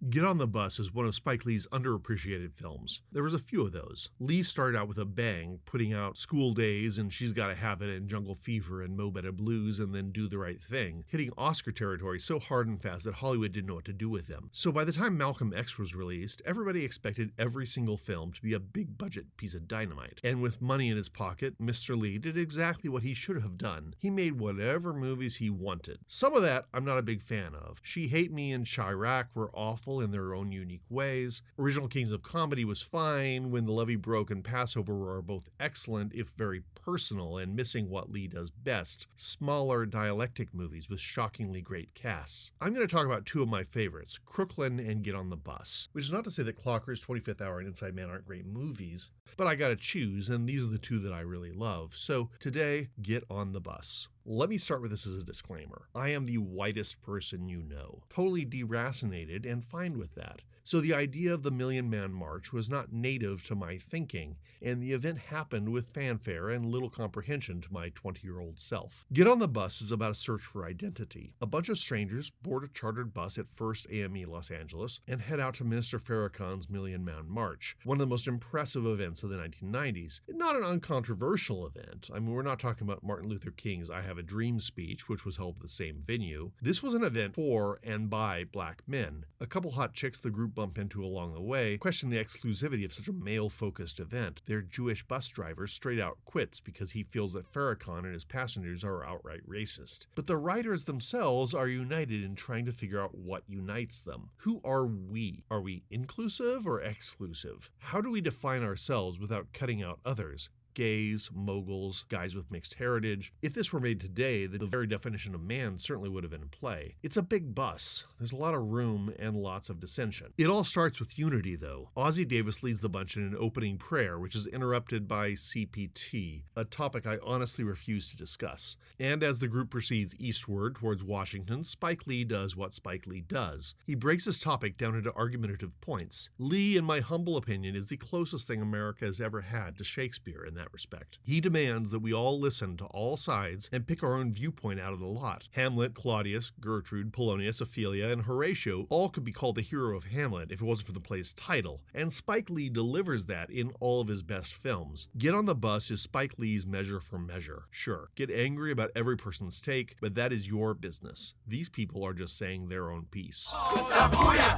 Get on the Bus is one of Spike Lee's underappreciated films. There was a few of those. Lee started out with a bang, putting out School Days and She's Gotta Have It and Jungle Fever and Mo Better Blues and then Do the Right Thing, hitting Oscar territory so hard and fast that Hollywood didn't know what to do with them. So by the time Malcolm X was released, everybody expected every single film to be a big budget piece of dynamite. And with money in his pocket, Mr. Lee did exactly what he should have done. He made whatever movies he wanted. Some of that I'm not a big fan of. She Hate Me and Chirac were awful in their own unique ways. Original Kings of Comedy was fine. When the Levee Broke and Passover were both excellent, if very personal, and missing what Lee does best, smaller dialectic movies with shockingly great casts. I'm going to talk about two of my favorites, Crooklyn and Get on the Bus, which is not to say that Clockers, 25th Hour, and Inside Man aren't great movies, but I gotta choose, and these are the two that I really love. So today, Get on the Bus. Let me start with this as a disclaimer. I am the whitest person you know, totally deracinated and fine with that. So the idea of the Million Man March was not native to my thinking, and the event happened with fanfare and little comprehension to my 20-year-old self. Get on the Bus is about a search for identity. A bunch of strangers board a chartered bus at First AME Los Angeles and head out to Minister Farrakhan's Million Man March, one of the most impressive events of the 1990s. Not an uncontroversial event. I mean, we're not talking about Martin Luther King's I Have a Dream speech, which was held at the same venue. This was an event for and by black men. A couple hot chicks the group bump into along the way question the exclusivity of such a male-focused event. Their Jewish bus driver straight out quits because he feels that Farrakhan and his passengers are outright racist. But the riders themselves are united in trying to figure out what unites them. Who are we? Are we inclusive or exclusive? How do we define ourselves without cutting out others? Gays, moguls, guys with mixed heritage. If this were made today, the very definition of man certainly would have been in play. It's a big bus. There's a lot of room and lots of dissension. It all starts with unity, though. Ossie Davis leads the bunch in an opening prayer, which is interrupted by CPT, a topic I honestly refuse to discuss. And as the group proceeds eastward towards Washington, Spike Lee does what Spike Lee does. He breaks his topic down into argumentative points. Lee, in my humble opinion, is the closest thing America has ever had to Shakespeare in that respect. He demands that we all listen to all sides and pick our own viewpoint out of the lot. Hamlet, Claudius, Gertrude, Polonius, Ophelia, and Horatio all could be called the hero of Hamlet if it wasn't for the play's title, and Spike Lee delivers that in all of his best films. Get on the Bus is Spike Lee's measure for measure. Sure, get angry about every person's take, but that is your business. These people are just saying their own piece. Shabuya,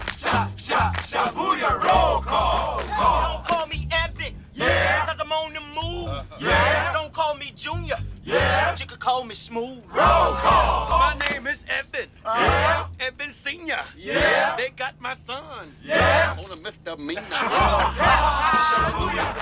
shabuya, roll call. Don't call me Evan. Yeah. Cause I'm on the move. Yeah. Don't call me Junior. Yeah. But you could call me Smooth. Roll call. My name is Evan. Yeah. Evan Senior. Yeah. They got my son. Yeah. On a misdemeanor. Shabuya,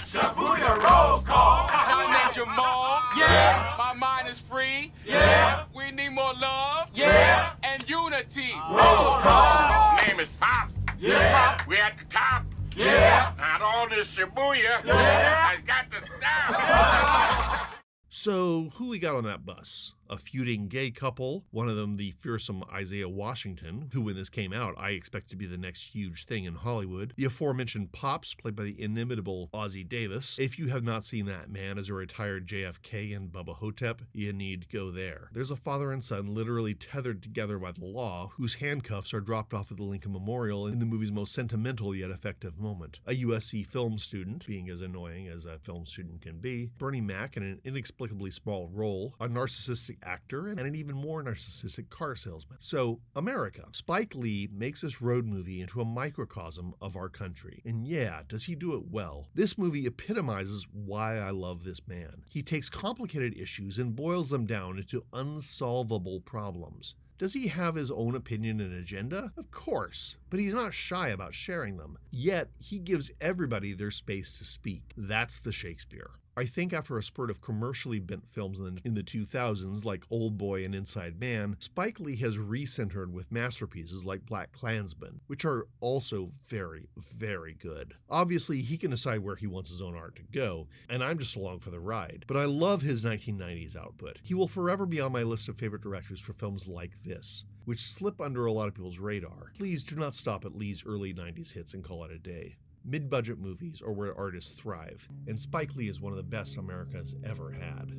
shabuya, roll call. My name's your mom. Yeah. My mind is free. Yeah. We need more love. Yeah. And unity. Roll call. My name is Pop. Yeah. We're at the top. Yeah. Not all this Shibuya. Yeah. Has got to stop. So, who we got on that bus? A feuding gay couple, one of them the fearsome Isaiah Washington, who when this came out I expect to be the next huge thing in Hollywood. The aforementioned Pops, played by the inimitable Ossie Davis. If you have not seen that man as a retired JFK and Bubba Hotep, you need to go there. There's a father and son literally tethered together by the law, whose handcuffs are dropped off at the Lincoln Memorial in the movie's most sentimental yet effective moment. A USC film student, being as annoying as a film student can be, Bernie Mac in an inexplicably small role, a narcissistic actor, and an even more narcissistic car salesman. So, America. Spike Lee makes this road movie into a microcosm of our country. And yeah, does he do it well? This movie epitomizes why I love this man. He takes complicated issues and boils them down into unsolvable problems. Does he have his own opinion and agenda? Of course, but he's not shy about sharing them. Yet, he gives everybody their space to speak. That's the Shakespeare. I think after a spurt of commercially bent films in the 2000s like Old Boy and Inside Man, Spike Lee has recentered with masterpieces like Black Klansman, which are also very, very good. Obviously, he can decide where he wants his own art to go, and I'm just along for the ride. But I love his 1990s output. He will forever be on my list of favorite directors for films like this, which slip under a lot of people's radar. Please do not stop at Lee's early 90s hits and call it a day. Mid-budget movies are where artists thrive, and Spike Lee is one of the best America has ever had.